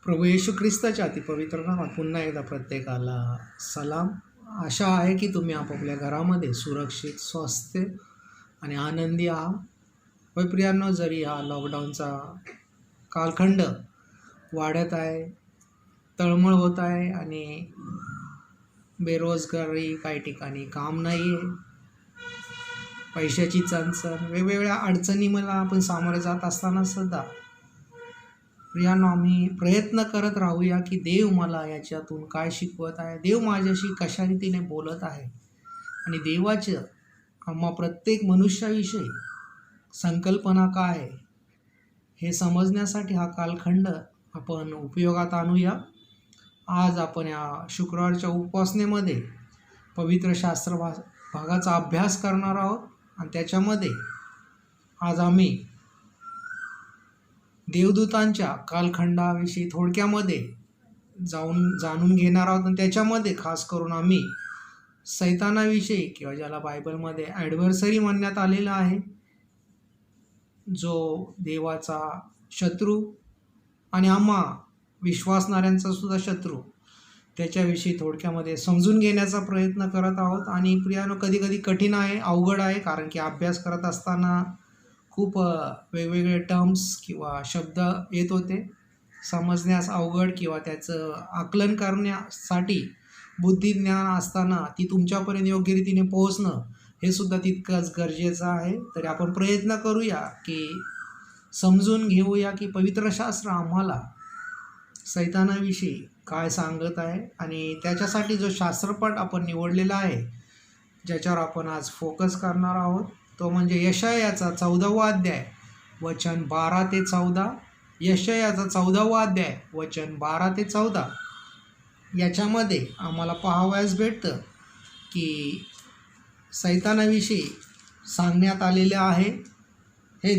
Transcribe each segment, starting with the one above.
प्रभू येशू ख्रिस्ताच्या अतिपवित्र नावात पुन्हा एकदा प्रत्येकाला सलाम. आशा आहे की तुम्ही आपापल्या घरामध्ये सुरक्षित, स्वस्थ आणि आनंदी आहात. होय प्रियांनो, जरी हा लॉकडाऊनचा कालखंड वाढत आहे, तळमळ होत आहे आणि बेरोजगारी, काही ठिकाणी काम नाही आहे, पैशाची चणचण, वेगवेगळ्या अडचणी मला आपण सामोरे जात असताना सुद्धा प्रियांनो, आम्ही प्रयत्न करत राहूया की देव मला याच्यातून काय शिकवत आहे, देव माझ्याशी कशा रीतीने बोलत आहे आणि देवाचं आम्हा प्रत्येक मनुष्याविषयी संकल्पना काय आहे हे समजण्यासाठी हा कालखंड आपण उपयोगात आणूया. आज आपण या शुक्रवारच्या उपासनेमध्ये पवित्र शास्त्र भागाचा अभ्यास करणार आहोत आणि त्याच्यामध्ये आज आम्ही देवदूतांच्या कालखंडाविषयी थोडक्यामध्ये जाणून घेणार आहोत आणि त्याच्यामध्ये खास करून आम्ही सैतानाविषयी, किंवा ज्याला बायबलमध्ये ॲडव्हर्सरी म्हणण्यात आलेला आहे, जो देवाचा शत्रू आणि आम्हा विश्वासणाऱ्यांचा सुद्धा शत्रू, त्याच्याविषयी थोडक्यामध्ये समजून घेण्याचा प्रयत्न करत आहोत. आणि प्रियानो, कधी कठीण आहे, अवघड आहे, कारण की अभ्यास करत असताना खूप वेगवेगळे टर्म्स किंवा शब्द येत होते, समजण्यास अवघड किंवा त्याचं आकलन करण्यासाठी बुद्धिज्ञान असताना ती तुमच्यापर्यंत योग्य रीतीने पोहोचणं हे सुद्धा तितकंच गरजेचं आहे. तरी आपण प्रयत्न करूया की समजून घेऊया की पवित्र शास्त्र आम्हाला सैतानाविषयी काय सांगत आहे. आणि त्याच्यासाठी जो शास्त्रपाठ आपण निवडलेला आहे, ज्याच्यावर आपण आज फोकस करणार आहोत, तो म्हणजे यशायाचा 14वा अध्याय वचन 12 ते 14. यशायाचा 14वा अध्याय वचन 12 ते 14. याच्यामध्ये आम्हाला पाहावयास भेटतं की सैतानाविषयी सांगण्यात आलेले आहे, हे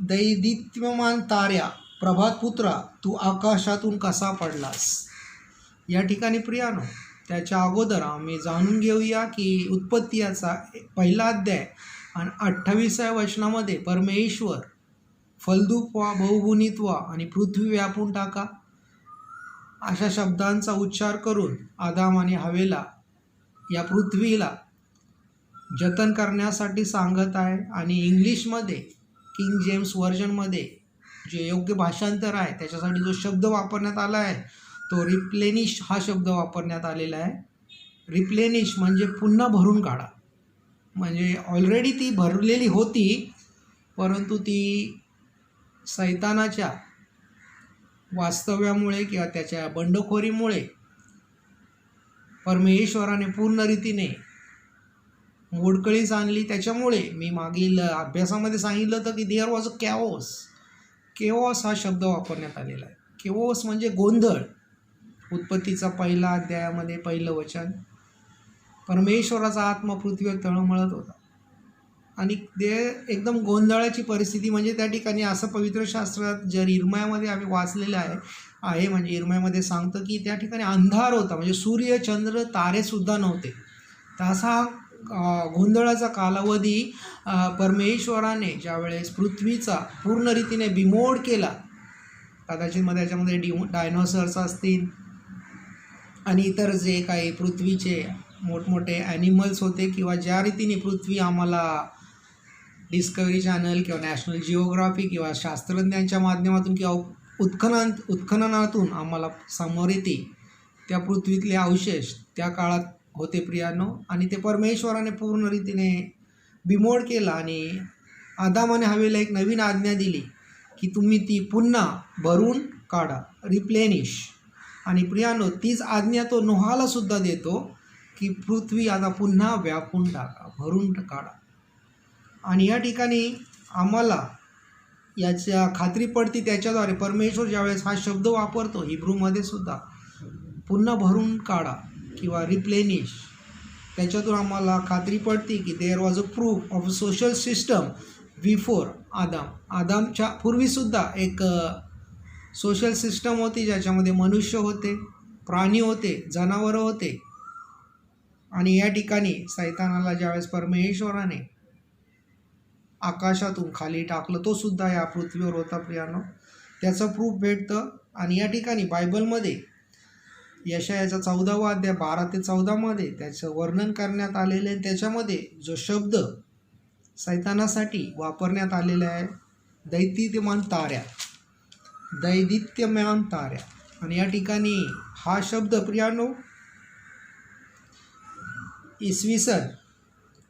दैदिप्यमान ताऱ्या, प्रभातपुत्रा, तू आकाशातून कसा पडलास. या ठिकाणी प्रियानो, त्याच्या अगोदर आम्ही जाणून घेऊया की उत्पत्ती याचा 1ला अध्याय आणि 28व्या वचनामध्ये परमेश्वर फलदूप व्हा, बहुगुणित व्हा आणि पृथ्वी व्यापून टाका अशा शब्दांचा उच्चार करून आदाम आणि हवेला या पृथ्वीला जतन करण्यासाठी सांगत आहे. आणि इंग्लिशमध्ये किंग जेम्स व्हर्जनमध्ये जे योग्य भाषांतर आहे त्याच्यासाठी जो शब्द वापरण्यात आला आहे तो रिप्लेनिश हा शब्द वापरण्यात आलेला आहे. रिप्लेनिश म्हणजे पुन्हा भरून काढा, म्हणजे ऑलरेडी ती भरलेली होती, परंतु ती सैतानाच्या वास्तव्यामुळे किंवा त्याच्या बंडखोरीमुळे परमेश्वराने पूर्ण रीतीने मोडकळीस आणली. त्याच्यामुळे मी मागील अभ्यासामध्ये सांगितलं होतं की देअर वॉज अ कॅओस. केओस हा शब्द वापरण्यात आलेला आहे. केओस म्हणजे गोंधळ. उत्पत्तीचा 1ला अध्यायामध्ये 1लं वचन, परमेश्वराचा आत्मा पृथ्वीवर तळमळत होता आणि ते एकदम गोंधळाची परिस्थिती. म्हणजे त्या ठिकाणी असं पवित्र शास्त्रात जर इर्मायामध्ये आम्ही वाचलेलं आहे म्हणजे इर्मायामध्ये सांगतं की त्या ठिकाणी अंधार होता, म्हणजे सूर्य, चंद्र, तारेसुद्धा नव्हते. तर असा गोंधळाचा कालावधी परमेश्वराने ज्यावेळेस पृथ्वीचा पूर्ण रीतीने बिमोड केला, कदाचित मग त्याच्यामध्ये डायनोसर्स असतील आणि इतर जे काही पृथ्वीचे मोठमोठे ॲनिमल्स होते, किंवा ज्या रीतीने पृथ्वी आम्हाला डिस्कवरी चॅनल किंवा नॅशनल जिओग्राफी किंवा शास्त्रज्ञांच्या माध्यमातून किंवा उत्खननातून आम्हाला समोर येते, त्या पृथ्वीतले अवशेष त्या काळात होते प्रियानो. आणि ते परमेश्वराने पूर्ण रीतीने बिमोड केला आणि आदामाने हवेला एक नवीन आज्ञा दिली की तुम्ही ती पुन्हा भरून काढा, रिप्लेनिश. आणि प्रियानो, तीच आज्ञा तो नोहाला सुद्धा देतो की पृथ्वी आता पुन्हा व्यापून टाका, भरून काढा. आणि या ठिकाणी आम्हाला याच्या खात्री पडते त्याच्याद्वारे, परमेश्वर ज्यावेळेस हा शब्द वापरतो हिब्रूमध्ये सुद्धा, पुन्हा भरून काढा किंवा रिप्लेनिश, त्याच्यातून आम्हाला खात्री पडते की there was a proof of social system before Adam. आदामच्या पूर्वीसुद्धा एक सोशल सिस्टम होती, ज्याच्यामध्ये मनुष्य होते, प्राणी होते, जनावरं होते. आणि या ठिकाणी सैतानाला ज्यावेळेस परमेश्वराने आकाशातून खाली टाकलं, तो सुद्धा या पृथ्वीवर होता प्रियानो. त्याचं प्रूफ भेटतं आणि या ठिकाणी बायबलमध्ये यशायाचा 14वा अध्याय 12 ते 14 मध्ये त्याचं वर्णन करण्यात आलेलं आहे. त्याच्यामध्ये जो शब्द सैतानासाठी वापरण्यात आलेला आहे दैदिप्यमान ताऱ्या, दैदिप्यमान ताऱ्या. आणि या ठिकाणी हा शब्द प्रियानो इसवी सन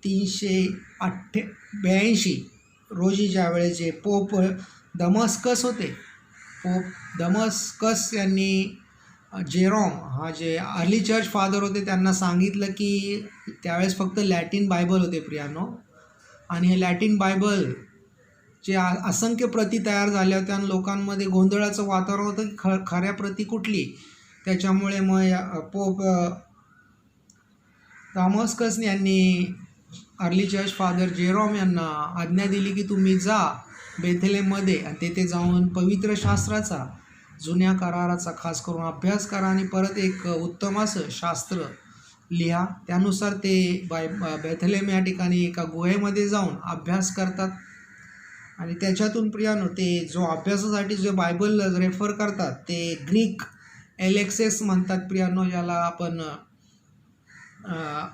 382 रोजी ज्यावेळेस जे पोप दमस्कस होते, पोप दमस्कस यांनी जेरॉम हा जे अर्ली चर्च फादर होते त्यांना सांगितलं की त्यावेळेस फक्त लॅटिन बायबल होते प्रियानो, आणि हे लॅटिन बायबल जे असंख्य प्रती तयार झाल्या होत्या आणि लोकांमध्ये गोंधळाचं वातावरण होतं की खऱ्या प्रती कुठली. त्याच्यामुळे मग पोप दमस्कस यांनी अर्ली चर्च फादर जेरॉम यांना आज्ञा दिली की तुम्ही जा बेथलेहममध्ये आणि तेथे जाऊन पवित्र शास्त्राचा, जुन्या कराराचा खास करून अभ्यास करा आणि परत एक उत्तम असं शास्त्र लिहा. त्यानुसार ते बेथलेहम या ठिकाणी एका गुहेमध्ये जाऊन अभ्यास करतात. आणि त्याच्यातून प्रियानो ते जो अभ्यासासाठी जे बायबल रेफर करतात ते ग्रीक एलेक्सेस म्हणतात प्रियानो, ज्याला आपण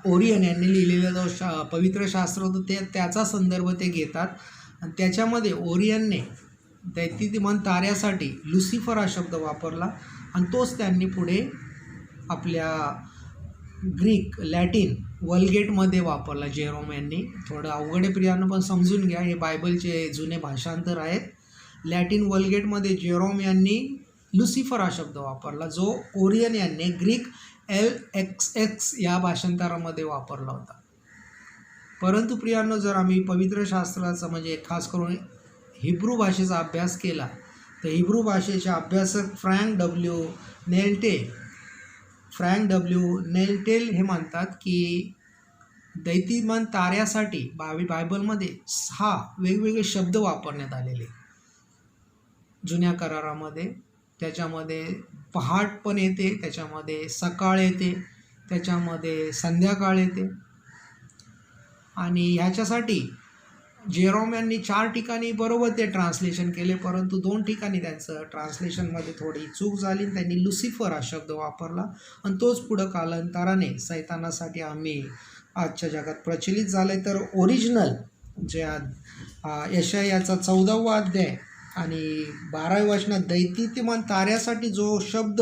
ओरियन यांनी लिहिलेलं जो पवित्र शास्त्र होतं त्याचा संदर्भ ते घेतात. आणि त्याच्यामध्ये ओरियनने दैदिप्यमान ताऱ्यासाठी लुसिफर हा शब्द वापरला आणि तोच त्यांनी पुढे आपल्या ग्रीक लॅटिन वल्गेटमध्ये वापरला जेरोम यांनी. थोडं अवघड आहे प्रियानो पण समजून घ्या, हे बायबलचे जुने भाषांतर आहेत. लॅटिन वल्गेटमध्ये जेरोम यांनी लुसिफर हा शब्द वापरला जो ओरियन यांनी ग्रीक LXX या भाषांतरामध्ये वापरला होता. परंतु प्रियानो जर आम्ही पवित्र शास्त्राचा म्हणजे खास करून हिब्रू भाषेचा अभ्यास केला तर हिब्रू भाषेचे अभ्यासक फ्रँक डब्ल्यू नेल्टेल हे म्हणतात की दैदिप्यमान ताऱ्यासाठी बायबलमध्ये 6 वेगवेगळे शब्द वापरण्यात आलेले जुन्या करारामध्ये. त्याच्यामध्ये पहाट पण येते, त्याच्यामध्ये सकाळ येते, त्याच्यामध्ये संध्याकाळ येते. आणि ह्याच्यासाठी जेरोम यांनी 4 ठिकाणी बरोबर ते ट्रान्सलेशन केले, परंतु 2 ठिकाणी त्यांचं ट्रान्सलेशनमध्ये थोडी चूक झाली. त्यांनी लुसिफर हा शब्द वापरला आणि तोच पुढं कालांतराने सैतानासाठी आम्ही आजच्या जगात प्रचलित झालं आहे. तर ओरिजिनल जे यशायाचा 14वा अध्याय आणि 12व्या वचनात दैदिप्यमान ताऱ्यासाठी जो शब्द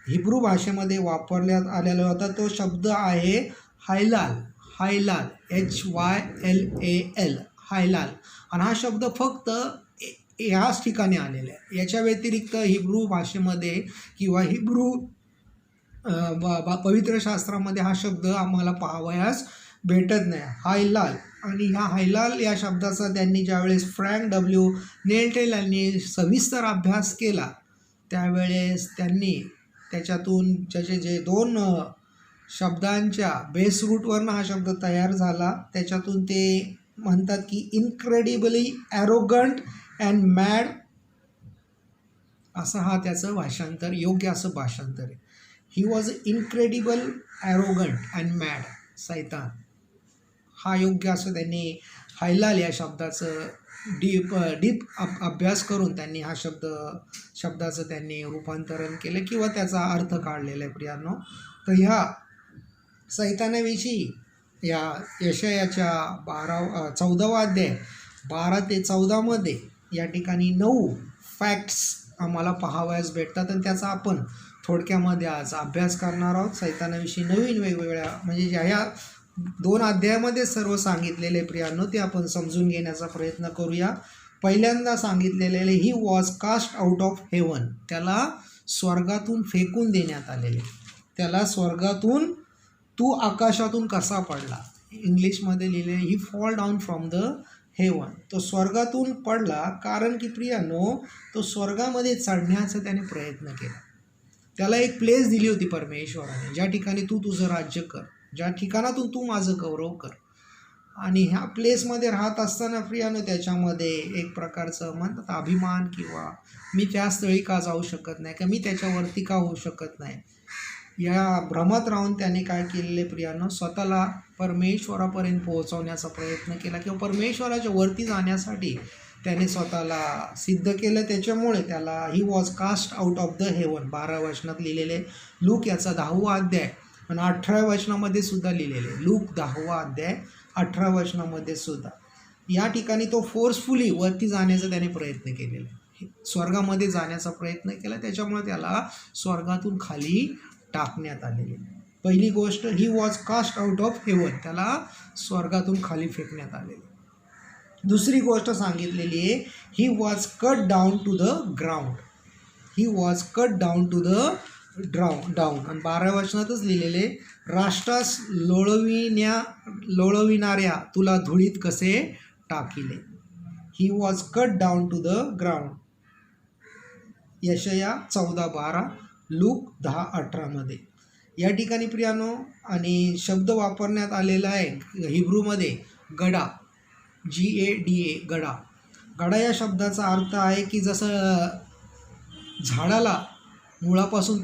हिब्रू भाषेमध्ये वापरण्यात आलेला होता तो शब्द आहे हायलाल, HYLAL, हायलाल. आणि हा शब्द फक्त ह्याच ठिकाणी आलेला आहे. याच्या व्यतिरिक्त हिब्रू भाषेमध्ये किंवा हिब्रू पवित्र शास्त्रामध्ये हा शब्द आम्हाला पाहावयास भेटत नाही, हायलाल. आणि ह्या हायलाल या शब्दाचा त्यांनी ज्यावेळेस फ्रँक डब्ल्यू नेल्टेल यांनी सविस्तर अभ्यास केला त्यावेळेस त्यांनी त्याच्यातून त्याचे जे 2 शब्दांच्या बेस रूटवरनं हा शब्द तयार झाला, त्याच्यातून ते म्हणतात की इनक्रेडिबली ॲरोगंट अँड मॅड असं हा त्याचं भाषांतर, योग्य असं भाषांतर आहे. He was incredible arrogant and mad, सैतान. हा योग्य असं त्यांनी हायलाल या शब्दाचं डीप अभ्यास करून त्यांनी हा शब्दाचं त्यांनी रूपांतरण केलं किंवा त्याचा अर्थ काढलेला आहे प्रियानो. तर ह्या सैतानाविषयी या यशायाच्या 14वा अध्याय 12 ते 14 मध्ये या ठिकाणी 9 फॅक्ट्स आम्हाला पाहावयास भेटतात आणि त्याचा आपण थोडक्यामध्ये आज अभ्यास करणार आहोत. सैतानाविषयी नवीन वेगवेगळ्या म्हणजे ज्या ह्या 2 अध्यायामध्ये सर्व सांगितलेले प्रियानो ते आपण समजून घेण्याचा प्रयत्न करूया. पहिल्यांदा सांगितलेले he was cast out of heaven, त्याला स्वर्गातून फेकून देण्यात आलेले. त्याला स्वर्गातून तू आकाशातून कसा पडला, इंग्लिशमध्ये लिहिले he fall down from the heaven. तो स्वर्गातून पडला कारण की प्रियानो तो स्वर्गामध्ये चढण्याचा त्याने प्रयत्न केला. त्याला एक प्लेस दिली होती परमेश्वराने, ज्या ठिकाणी तू तुझं राज्य कर, ज्या ठिकाणातून तू माझं गौरव कर. आणि ह्या प्लेसमध्ये राहत असताना प्रियानो त्याच्यामध्ये एक प्रकारचं म्हणतात अभिमान किंवा मी त्या स्थळी का जाऊ शकत नाही, का मी त्याच्यावरती का होऊ शकत नाही, या भ्रमात राहून त्याने काय केलेले प्रियानो स्वतःला परमेश्वरापर्यंत पोहोचवण्याचा प्रयत्न केला किंवा परमेश्वराच्या वरती जाण्यासाठी त्याने स्वतःला सिद्ध केलं, त्याच्यामुळे त्याला he was cast out of the heaven 12 वचनात लिहिलेले. लूक याचा 10वा अध्याय आणि 18व्या वचनामध्ये सुद्धा लिहिलेले. लूक 10वा अध्याय 18 वचनामध्ये सुद्धा या ठिकाणी तो फोर्सफुली वरती जाण्याचा त्याने प्रयत्न केलेला आहे, स्वर्गामध्ये जाण्याचा प्रयत्न केला, त्याच्यामुळे त्याला स्वर्गातून खाली टाकण्यात आलेले. पहिली गोष्ट, he was cast out of heaven, त्याला स्वर्गातून खाली फेकण्यात आलेले. दुसरी गोष्ट सांगितलेली आहे, he was cut down to the ground. He was cut down to the down. आणि 12व्या वचनातच लिहिलेले, राष्ट्रास लोळविणाऱ्या तुला धुळीत कसे टाकिले. He was cut down to the ground. यशया 14:12, लूक 10:18 या ठिकाणी प्रियानो आणि शब्द वापरण्यात आलेला आहे हिब्रूमध्ये गडा, GADA, गडा. गडा या शब्दाचा अर्थ आहे की जसं झाडाला मुळापासून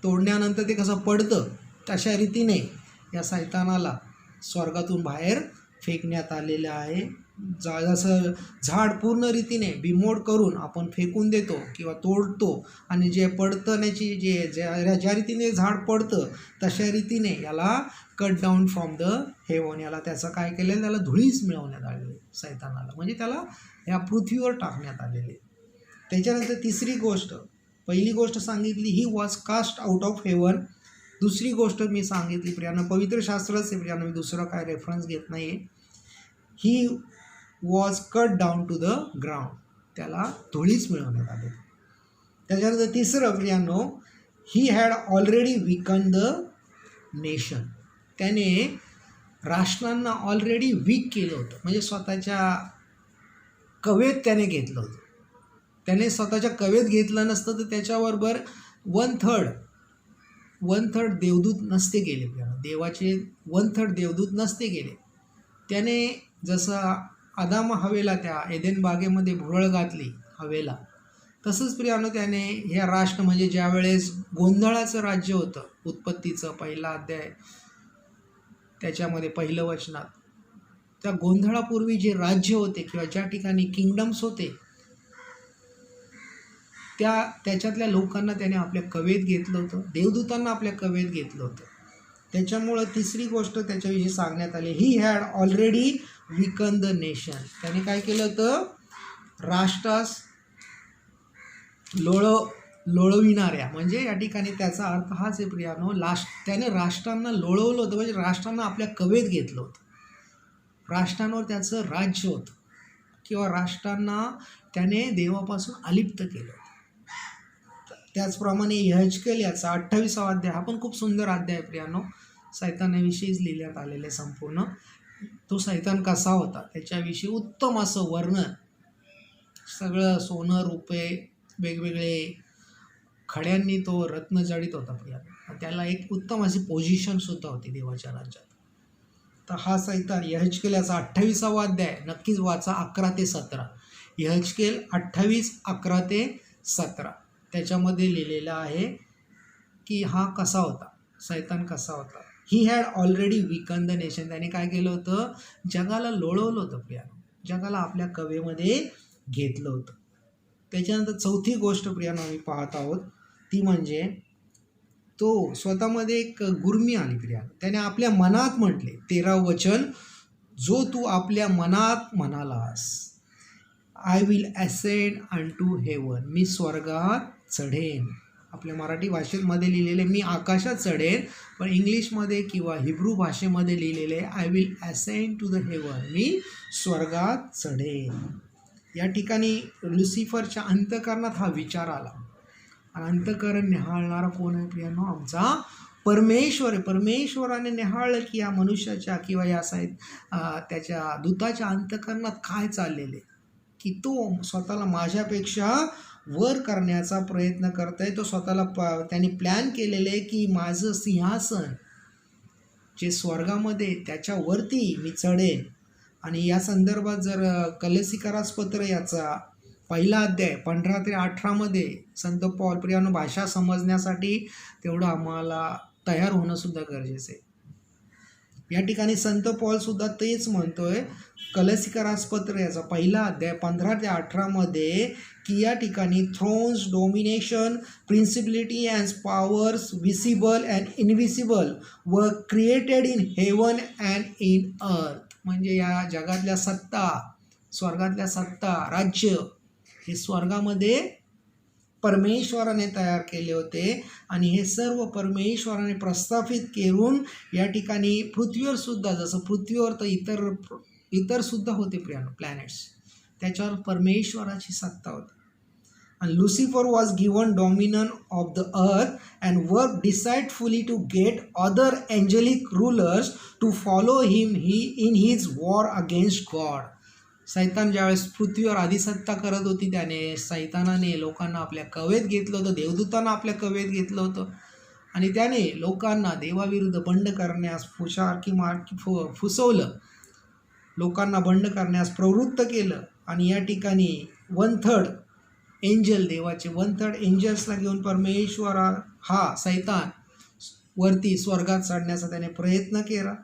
तोडण्यानंतर ते कसं पडतं, तशा रीतीने या सैतानाला स्वर्गातून बाहेर फेकण्यात आलेलं आहे. जसं झाड पूर्ण रीतीने बिमोड करून आपण फेकून देतो किंवा तोडतो आणि जे पडतण्याची ज्या रीतीने झाड पडतं तशा रीतीने याला cut down from the haven, याला त्याचं काय केलं, त्याला धुळीच मिळवण्यात आलेली सैतानाला, म्हणजे त्याला या पृथ्वीवर टाकण्यात आलेले. त्याच्यानंतर तिसरी गोष्ट, पहिली गोष्ट सांगितली he was cast out of heaven. दुसरी गोष्ट मी सांगितली प्रियानं, पवित्र शास्त्रच आहे प्रियानं, मी दुसरं काय रेफरन्स घेत नाही आहे. He was cut down to the ground, त्याला धुळीच मिळवण्यात आले. त्याच्यानंतर तिसरं प्रियानो, he had already weaken the nation, त्याने राष्ट्रांना ऑलरेडी वीक केलं होतं, म्हणजे स्वतःच्या कवेत त्याने घेतलं होतं. त्याने स्वतःच्या कवेत घेतलं नसतं तर त्याच्याबरोबर वन थर्ड देवदूत नसते गेले, देवाचे 1/3 देवदूत नसते गेले. त्याने जसं आदाम हवेला त्या एदेन बागेमध्ये भुरळ घातली हवेला, तसंच प्रियानो त्याने हे राष्ट्र, म्हणजे ज्या वेळेस गोंधळाचं राज्य होतं, उत्पत्तीचं 1ला अध्याय त्याच्यामध्ये 1लं वचनात, त्या गोंधळापूर्वी जे राज्य होते किंवा ज्या ठिकाणी किंगडम्स होते त्याच्यातल्या लोकांना त्याने आपल्या कवेत घेतलं होतं, देवदूतांना आपल्या कवेत घेतलं होतं. त्याच्यामुळं तिसरी गोष्ट त्याच्याविषयी सांगण्यात आली, he had already weaken the nation, त्याने काय केलं होतं, राष्ट्रास लोळविणाऱ्या, म्हणजे या ठिकाणी त्याचा अर्थ हाच आहे प्रियानो, त्याने राष्ट्रांना लोळवलं होतं, म्हणजे राष्ट्रांना आपल्या कवेत घेतलं होतं, राष्ट्रांवर त्याचं राज्य होतं किंवा राष्ट्रांना त्याने देवापासून अलिप्त केलं. त्याचप्रमाणे यहेजकेल याचा 28वा अध्याय, हा पण खूप सुंदर अध्याय प्रियानो, सैतानाविषयीच लिहिण्यात आलेले संपूर्ण. तो सैतान कसा होता त्याच्याविषयी उत्तम असं वर्णन, सगळं सोनं रुपये वेगवेगळे खड्यांनी तो रत्न जडित होता प्रियानो, त्याला एक उत्तम अशी पोझिशनसुद्धा होती देवाच्या राज्यात. तर हा सैतान यहेजकेल याचा 28वा अध्याय नक्कीच वाचा, 11 ते 17. यहेजकेल 28, 11 ते 17 त्याच्यामध्ये लिहिलेलं आहे की हा कसा होता, सैतान कसा होता. He had already weaken the nation, त्याने काय केलं होतं, जगाला लोळवलं होतं प्रियानो, जगाला आपल्या कवेमध्ये घेतलं होतं. त्याच्यानंतर चौथी गोष्ट प्रियानो आम्ही पाहत आहोत ती म्हणजे तो स्वतःमध्ये एक गुर्मी आली प्रियानो, त्याने आपल्या मनात म्हटले, 13व वचन, जो तू आपल्या मनात म्हणालास, I will ascend unto heaven, मी स्वर्गात चढेन. आपल्या मराठी भाषेमध्ये लिहिलेले मी आकाशात चढेन, पण इंग्लिशमध्ये किंवा हिब्रू भाषेमध्ये लिहिलेले I will ascend to the heaven, मी स्वर्गात चढेन. या ठिकाणी लुसिफरच्या अंतःकरणात हा विचार आला. अंतःकरण निहाळणारा कोण आहे प्रियानो, आमचा परमेश्वर आहे. परमेश्वराने निहाळलं की या मनुष्याच्या किंवा या त्याच्या दूताच्या अंतःकरणात काय चाललेले, की तो स्वतःला माझ्यापेक्षा वर करण्याचा प्रयत्न करत आहे. तो स्वतःला त्यांनी प्लॅन केलेलं आहे की माझं सिंहासन जे स्वर्गामध्ये त्याच्यावरती मी चढेन. आणि या संदर्भात जर कलसीकरास पत्र याचा 1ला अध्याय 15 ते 18 संत पौल प्रियानो, भाषा समजण्यासाठी तेवढं आम्हाला तयार होणंसुद्धा गरजेचं आहे. या ठिकाणी संत पॉल सुद्धा तेच म्हणतोय कलसीकरास पत्र याचा पहिला अध्याय 15 ते 18 मध्ये की या ठिकाणी thrones, domination, principality and powers visible and invisible were created in heaven and in earth. म्हणजे या जगातल्या सत्ता, स्वर्गातल्या सत्ता, राज्य हे स्वर्गामध्ये परमेश्वराने तयार केले होते आणि हे सर्व परमेश्वराने प्रस्थापित करून या ठिकाणी पृथ्वीवर सुद्धा, जसं पृथ्वीवर तर इतर सुद्धा होते प्लॅनेट्स, त्याच्यावर परमेश्वराची सत्ता होती. आणि Lucifer was given dominion of the earth and work decisively to get other angelic rulers to follow him in his war against God. सैतान ज्यावेळेस पृथ्वीवर आधिसत्ता करत होती त्याने सैतानाने लोकांना आपल्या कवेत घेतलं होतं, देवदूतांना आपल्या कवेत घेतलं होतं आणि त्याने लोकांना देवाविरुद्ध बंड करण्यास फुसवलं, लोकांना बंड करण्यास प्रवृत्त केलं. आणि या ठिकाणी 1/3 एंजल, देवाचे 1/3 एंजल्सला घेऊन परमेश्वरा हा सैतान वरती स्वर्गात चढण्याचा त्याने प्रयत्न केला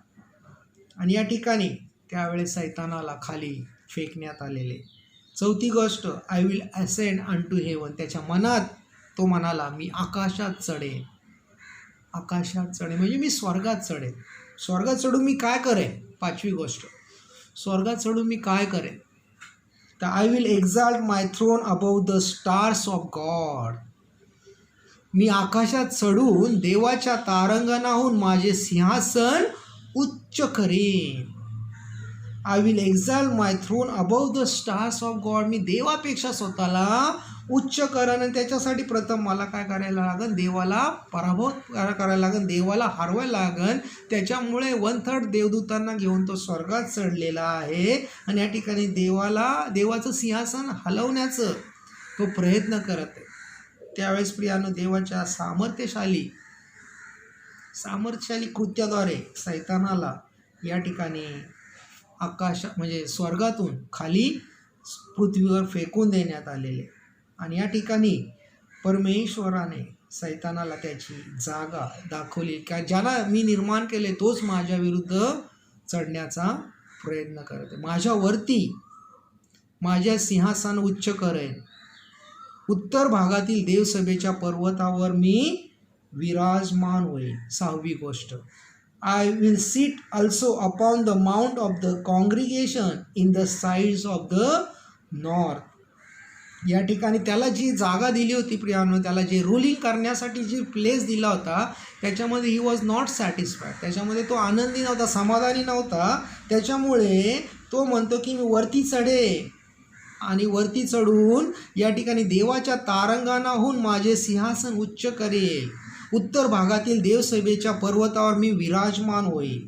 आणि या ठिकाणी त्यावेळेस सैतानाला खाली फेकण्यात आलेले. चौथी गोष्ट, I will ascend unto heaven. त्याच्या मनात तो म्हणाला मी आकाशात चढेन. आकाशात चढेन म्हणजे मी स्वर्गात चढेन. स्वर्गात चढून मी काय करेन? पाचवी गोष्ट, स्वर्गात चढून मी काय करेन? तर I will exalt my throne above the stars of God. मी आकाशात चढून देवाच्या तारांगणाहून माझे सिंहासन उच्च करेन. I will exalt my throne above the stars of God. मी देवापेक्षा स्वतःला उच्च करेन आणि त्याच्यासाठी प्रथम मला काय करायला लागेल? देवाला पराभव करायला लागेल, देवाला हरवायला लागेल. त्याच्यामुळे 1/3 देवदूतांना घेऊन तो स्वर्गात चढलेला आहे आणि या ठिकाणी देवाचं सिंहासन हलवण्याचं तो प्रयत्न करत आहे. त्यावेळेस प्रियानो देवाच्या सामर्थ्यशाली कृत्याद्वारे सैतानाला या ठिकाणी म्हणजे स्वर्गातून खाली पृथ्वीवर फेकून देण्यात आलेले आणि या ठिकाणी परमेश्वराने सैतानाला त्याची जागा दाखवली की ज्याला मी निर्माण केले तोच माझ्या विरुद्ध चढण्याचा प्रयत्न करत आहे. माझ्यावरती माझ्या सिंहासन उच्च करेन. उत्तर भागातील देवसभेच्या पर्वतावर मी विराजमान होईल. सहावी गोष्ट, I will seat also upon the mount of the congregation in the sides of the north. या ठिकाणी त्याला जी जागा दिली होती प्रियानो, त्याला जे रूलिंग करण्यासाठी जी प्लेस दिला होता त्याच्यामध्ये ही वॉज नॉट सॅटिस्फाईड. त्याच्यामध्ये तो आनंदी नव्हता, समाधानी नव्हता. त्याच्यामुळे तो म्हणतो की मी वरती चढे आणि वरती चढून या ठिकाणी देवाच्या तारांगणाहून माझे सिंहासन उच्च करेल. उत्तर भागातील देवसभेच्या पर्वतावर मी विराजमान होईल.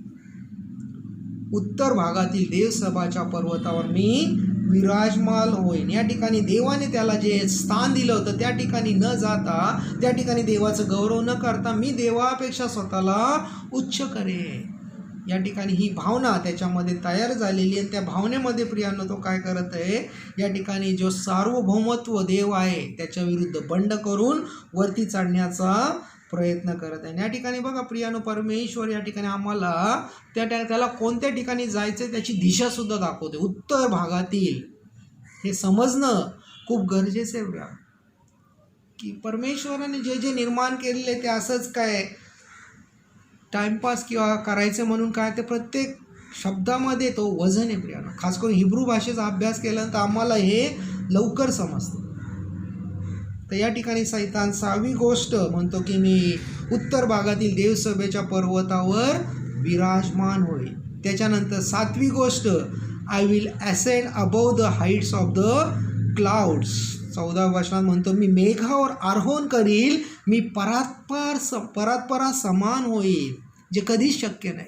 उत्तर भागातील देवसभाच्या पर्वतावर मी विराजमान होईल. या ठिकाणी देवाने त्याला जे स्थान दिलं होतं त्या ठिकाणी न जाता, त्या ठिकाणी देवाचं गौरव न करता मी देवापेक्षा स्वतःला उच्च करेन. या ठिकाणी ही भावना त्याच्यामध्ये तयार झालेली आणि त्या भावनेमध्ये प्रियानो तो काय करत आहे? या ठिकाणी जो सार्वभौमत्व देव आहे त्याच्या विरुद्ध बंड करून वरती चढण्याचा प्रयत्न करत आहे. या ठिकाणी बघा प्रियानो, परमेश्वर या ठिकाणी आम्हाला त्याला कोणत्या ठिकाणी जायचं त्याची दिशासुद्धा दाखवते. उत्तर भागातील हे समजणं खूप गरजेचं आहे की परमेश्वराने जे जे निर्माण केलेले ते असंच काय टाइमपास किंवा करायचं म्हणून काय, ते प्रत्येक शब्दामध्ये तो वजन आहे प्रियानो. खास करून हिब्रू भाषेचा अभ्यास केल्यानंतर आम्हाला हे लवकर समजतं. तर या ठिकाणी सैतान सहावी गोष्ट म्हणतो की मी उत्तर भागातील देवसभेच्या पर्वतावर विराजमान होईल. त्याच्यानंतर सातवी गोष्ट, I will ascend above the heights of the clouds. 14व्या वचनात म्हणतो मी मेघावर आरोहण करील, मी परात्परा समान होईल, जे कधीच शक्य नाही.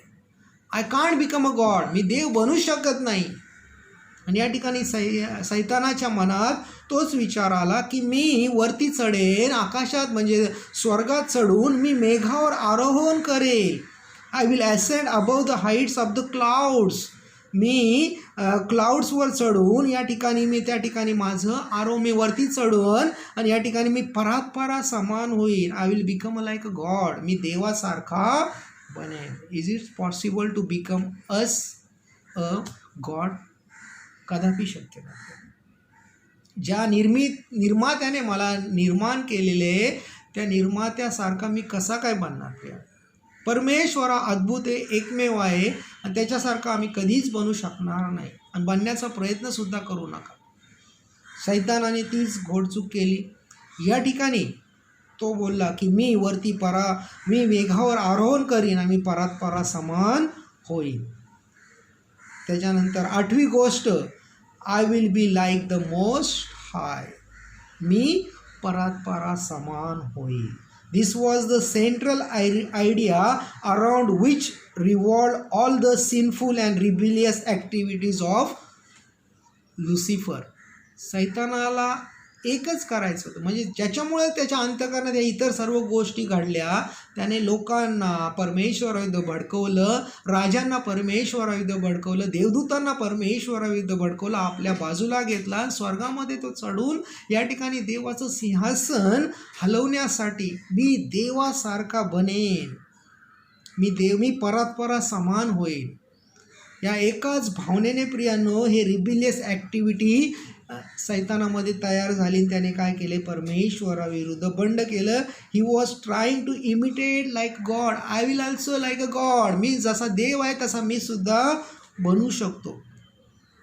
I can't become a god. मी देव बनू शकत नाही. आणि या ठिकाणी सैतानाच्या मनात तोच विचार आला की मी वरती चढेन, आकाशात म्हणजे स्वर्गात चढून मी मेघावर आरोहण करेल. I will ascend above the heights of the clouds. मी क्लाउड्सवर चढून या ठिकाणी मी त्या ठिकाणी माझं मी वरती चढून आणि या ठिकाणी मी परात्परा समान होईल. I will become like a god. मी देवासारखा बनेन. Is it possible to become as a god? कदापि शक्य नाही. ज्या निर्मात्याने मला निर्माण केलेले त्या निर्मात्यासारखा मी कसा काय बनणार? प्रिया, परमेश्वरा अद्भुत आहे, एकमेव आहे आणि त्याच्यासारखं आम्ही कधीच बनू शकणार नाही आणि बनण्याचा प्रयत्नसुद्धा करू नका. सैतानाने तीच घोडचूक केली. या ठिकाणी तो बोलला की मी मेघावर आरोहण करीन आणि मी परात समान होईल. त्याच्यानंतर 8वी गोष्ट, I will be like the most high. मी परात समान होईल. This was the central idea around which revolve all the sinful and rebellious activities of Lucifer. सैतानाला एकच करायचं होतं, म्हणजे ज्याच्यामुळे त्याच्या अंतःकरणात या इतर सर्व गोष्टी घडल्या. त्याने लोकांना परमेश्वराविरुद्ध भडकवलं, राजांना परमेश्वराविरुद्ध भडकवलं, देवदूतांना परमेश्वराविरुद्ध भडकवलं, आपल्या बाजूला घेतला. स्वर्गामध्ये तो चढून या ठिकाणी देवाचं सिंहासन हलवण्यासाठी मी देवासारखा बनेन, मी परात समान होईल. या एकाच भावनेने प्रियांनो हे रिबिलियस ॲक्टिव्हिटी सैतानामध्ये तयार झाली. त्याने काय केले? परमेश्वराविरुद्ध बंड केलं. He was trying to imitate like God. I will also like a god. मी जसा देव आहे तसा मी सुद्धा बनू शकतो.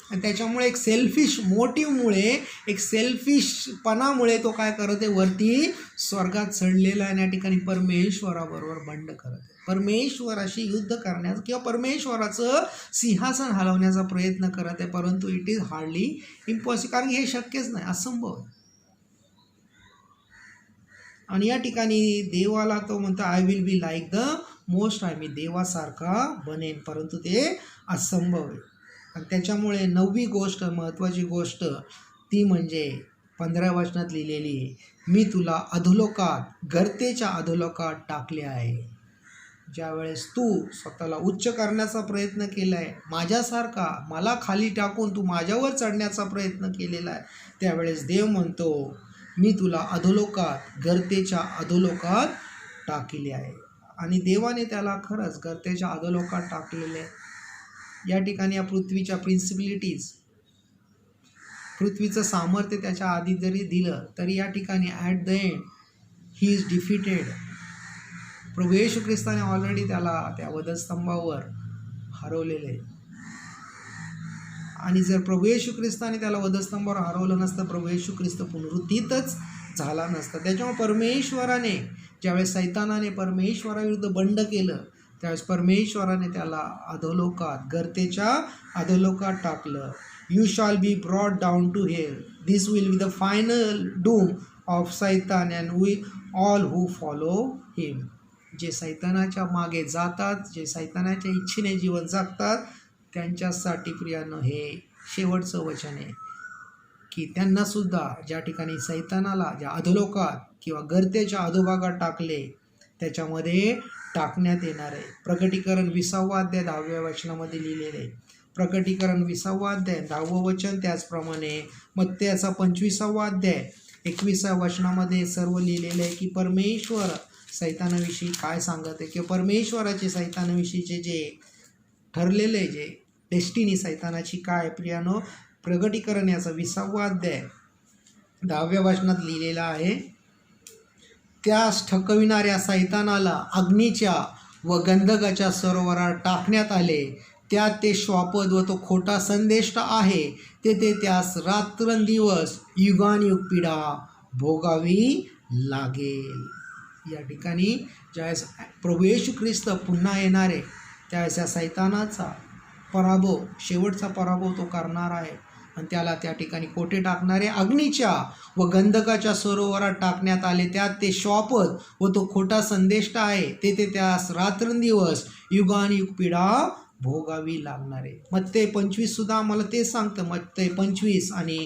आणि त्याच्यामुळे एक सेल्फिश मोटिव्हमुळे, एक सेल्फिशपणामुळे तो काय करत आहे? वरती स्वर्गात चढलेला आहे. या ठिकाणी परमेश्वराबरोबर बंड करत आहे, परमेश्वराशी युद्ध करण्याचा किंवा परमेश्वराचं सिंहासन हलवण्याचा प्रयत्न करत आहे. परंतु इट इज हार्डली इम्पॉसिबल, कारण हे शक्यच नाही, असंभव आहे. आणि या ठिकाणी देवाला तो म्हणतो I will be like the most high. मी देवासारखा बनेन, परंतु ते असंभव आहे. आणि त्याच्यामुळे 9वी गोष्ट, महत्त्वाची गोष्ट ती म्हणजे 15व्या वचनात लिहिलेली आहे, मी तुला अधोलोकात, गर्तेच्या अधोलोकात टाकले आहे. ज्यावेळेस तू स्वतःला उच्च करण्याचा प्रयत्न केला आहे, माझ्यासारखा मला खाली टाकून तू माझ्यावर चढण्याचा प्रयत्न केलेला आहे, त्यावेळेस देव म्हणतो मी तुला अधोलोकात, गर्तेच्या अधोलोकात टाकले आहे. आणि देवाने त्याला खरंच गर्तेच्या अधोलोकात टाकलेले आहे. या ठिकाणी या पृथ्वीच्या प्रिन्सिबिलिटीज, पृथ्वीचं सामर्थ्य त्याच्या आधी जरी दिलं तरी या ठिकाणी at the end he is defeated. प्रभू येशू ख्रिस्ताने ऑलरेडी त्याला त्या वधस्तंभावर हरवलेलं आहे. आणि जर प्रभू येशू ख्रिस्ताने त्याला वधस्तंभावर हरवलं नसतं, प्रभू येशू ख्रिस्त पुनरुत्थितच झाला नसता. त्याच्यामुळे परमेश्वराने ज्यावेळेस सैतानाने परमेश्वराविरुद्ध बंड केलं, त्यावेळेस परमेश्वराने त्याला अधोलोकात, गर्तेच्या अधोलोकात टाकलं. You shall be brought down to hell. This will be the final doom of सैतान and we all who follow him. जे सैतानाच्या मागे जातात, जे सैतानाच्या इच्छेने जीवन जगतात, त्यांच्यासाठी प्रियानं हे शेवटचं वचन आहे की त्यांनासुद्धा ज्या ठिकाणी सैतानाला ज्या अधोलोकात किंवा गर्तेच्या अधोभागात टाकले त्याच्यामध्ये टाकण्यात येणार आहे. प्रकटीकरण 20वा अध्याय 10व्या वचनामध्ये लिहिलेले आहे. प्रकटीकरण 20वा अध्याय 10वं वचन, त्याचप्रमाणे मत्तेचा 25वा अध्याय 21व्या वचनामध्ये सर्व लिहिलेलं आहे की परमेश्वर सैतानाविषयी काय सांगत आहे किंवा परमेश्वराचे सैतानाविषयीचे जे ठरलेले जे डेस्टिनी सैतानाची काय. प्रियानो, प्रकटीकरण याचा 20वा अध्याय 10व्या वचनात लिहिलेला आहे, त्यास ठकविणाऱ्या सैतानाला अग्नीच्या व गंधकाच्या सरोवरात टाकण्यात आले. त्यात ते श्वापद व तो खोटा संदेष्ट आहे, तेथे त्यास रात्रंदिवस युगानयुग पीडा भोगावी लागेल. या ठिकाणी ज्यावेळेस प्रभू येशू ख्रिस्त पुन्हा येणार आहे त्यावेळेस या सैतानाचा पराभव, शेवटचा पराभव तो करणार आहे आणि त्याला त्या ठिकाणी कोठे टाकणारे? अग्नीच्या व गंधकाच्या सरोवरात टाकण्यात आले. त्यात ते श्वापद व तो खोटा संदेष्ट आहे, तेथे त्यास रात्रंदिवस युगानयुग पीडा भोगावी लागणार आहे. मत्ते 25 सुद्धा आम्हाला तेच सांगतं. मत्ते 25 आणि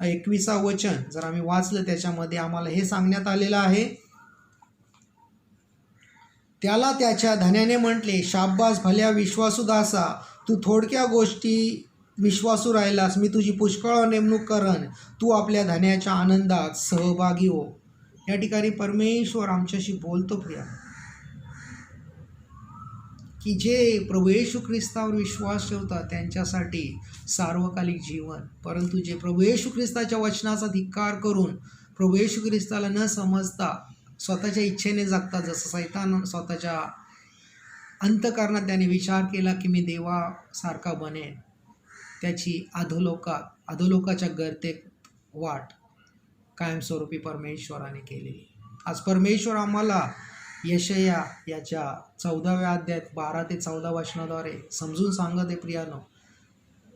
21 वचन जर आम्ही वाचलं त्याच्यामध्ये आम्हाला हे सांगण्यात आलेलं आहे, त्याला त्याच्या धन्याने म्हटले, शाब्बास भल्या विश्वासू दासा, तू थोडक्या गोष्टी विश्वासू राहिलास, मी तुझी पुष्कळ नेमणूक करन, तू आपल्या धन्याच्या आनंदात सहभागी हो. या ठिकाणी परमेश्वर आमच्याशी बोलतो. प्रिया, की जे प्रभू येशू ख्रिस्तावर विश्वास ठेवतात त्यांच्यासाठी सार्वकालिक जीवन, परंतु जे प्रभू येशू ख्रिस्ताच्या वचनाचा धिक्कार करून प्रभू येशू ख्रिस्ताला न समजता स्वतःच्या इच्छेने जगतात, जसं सैतान स्वतःच्या अंतःकरणात त्याने विचार केला की मी देवासारखा बनेन, त्याची अधोलोकाच्या गर्तेत वाट कायमस्वरूपी परमेश्वराने केलेली. आज परमेश्वर आम्हाला यशया याच्या 14व्या अध्यायात 12 ते 14 वचनाद्वारे समजून सांगत आहे प्रियानो,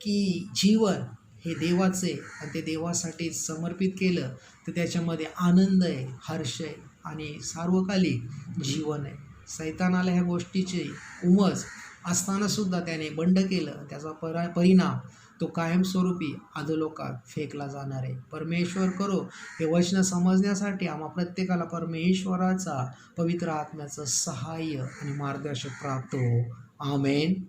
की जीवन हे देवाचे आणि ते देवासाठी समर्पित केलं तर त्याच्यामध्ये आनंद आहे, हर्ष आहे आणि सार्वकालिक जीवन आहे. सैतानाला ह्या गोष्टीची उमज असतानासुद्धा त्याने बंड केलं, त्याचा परिणाम तो कायमस्वरूपी अधोलोकात फेकला जाणार आहे. परमेश्वर करो हे वचन समजण्यासाठी आम्हा प्रत्येकाला परमेश्वराचा पवित्र आत्म्याचं सहाय्य आणि मार्गदर्शन प्राप्त हो. आमेन.